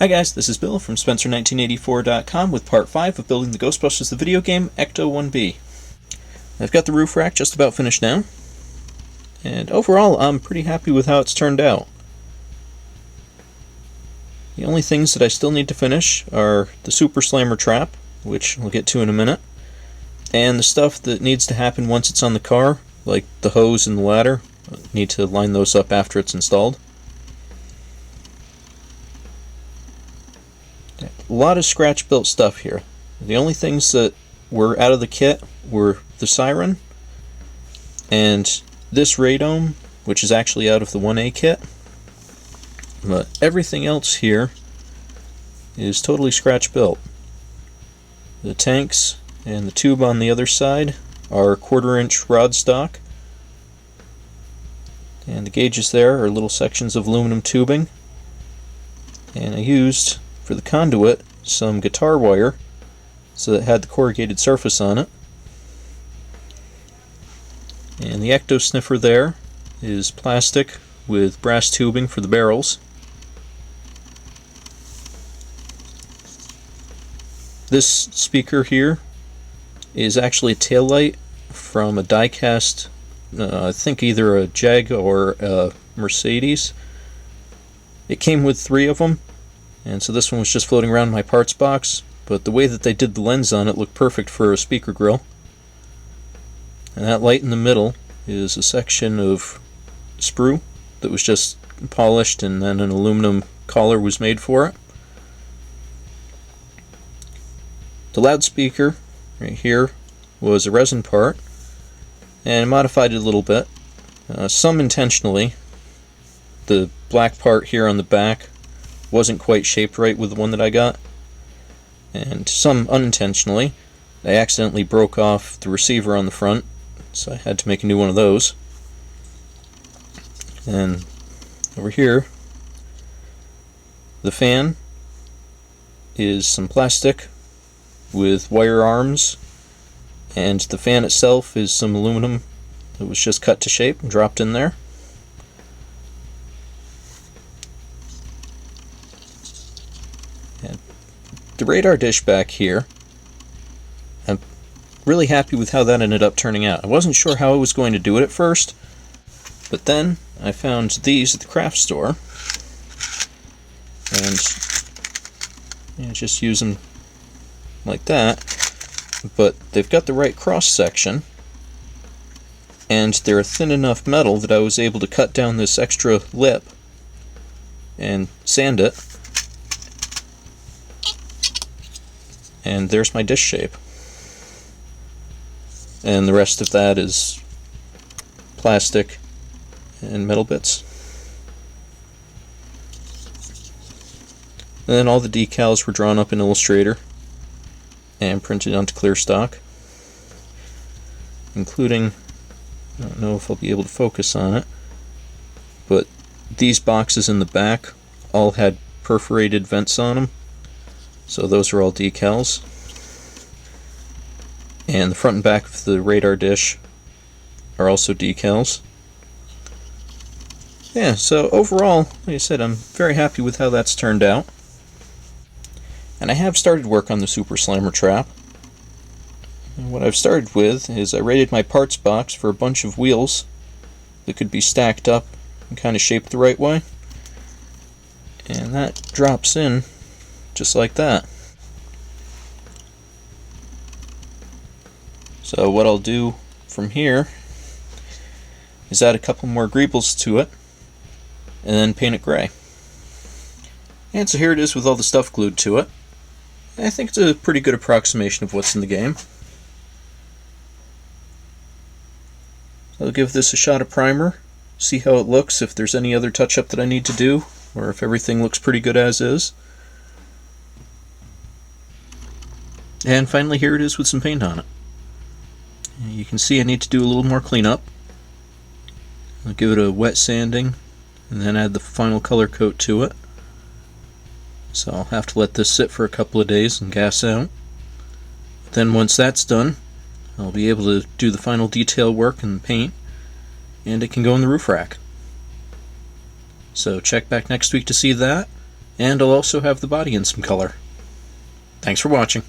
Hi guys, this is Bill from Spencer1984.com with part 5 of building the Ghostbusters the video game, Ecto-1B. I've got the roof rack just about finished now, and overall I'm pretty happy with how it's turned out. The only things that I still need to finish are the Super Slammer trap, which we'll get to in a minute, and the stuff that needs to happen once it's on the car, like the hose and the ladder. I need to line those up after it's installed. A lot of scratch-built stuff here. The only things that were out of the kit were the siren and this radome, which is actually out of the 1A kit. But everything else here is totally scratch-built. The tanks and the tube on the other side are 1/4-inch rod stock, and the gauges there are little sections of aluminum tubing. And I used, for the conduit, some guitar wire so that it had the corrugated surface on it. And the ecto sniffer there is plastic with brass tubing for the barrels. This speaker here is actually a tail light from a die-cast, I think either a Jag or a Mercedes. It came with 3 of them, and so this one was just floating around in my parts box, but the way that they did the lens on it looked perfect for a speaker grill. And that light in the middle is a section of sprue that was just polished, and then an aluminum collar was made for it. The loudspeaker right here was a resin part, and I modified it a little bit, some intentionally. The black part here on the back wasn't quite shaped right with the one that I got, and some unintentionally. I accidentally broke off the receiver on the front, so I had to make a new one of those. And over here, the fan is some plastic with wire arms, and the fan itself is some aluminum that was just cut to shape and dropped in there. And the radar dish back here, I'm really happy with how that ended up turning out. I wasn't sure how I was going to do it at first, but then I found these at the craft store, and just use them like that, but they've got the right cross section, and they're a thin enough metal that I was able to cut down this extra lip and sand it, and there's my dish shape. And the rest of that is plastic and metal bits. And then all the decals were drawn up in Illustrator and printed onto clear stock, including, I don't know if I'll be able to focus on it, but these boxes in the back all had perforated vents on them, so those are all decals. And the front and back of the radar dish are also decals. Yeah, so overall, like I said, I'm very happy with how that's turned out. And I have started work on the Super Slammer trap. And what I've started with is I rated my parts box for a bunch of wheels that could be stacked up and kind of shaped the right way. And that drops in just like that. So what I'll do from here is add a couple more greebles to it and then paint it gray. And so here it is with all the stuff glued to it. I think it's a pretty good approximation of what's in the game. So I'll give this a shot of primer, see how it looks, if there's any other touch-up that I need to do, or if everything looks pretty good as is. And finally, here it is with some paint on it. You can see I need to do a little more cleanup. I'll give it a wet sanding and then add the final color coat to it. So I'll have to let this sit for a couple of days and gas out. Then once that's done, I'll be able to do the final detail work and paint, and it can go in the roof rack. So check back next week to see that, and I'll also have the body in some color. Thanks for watching.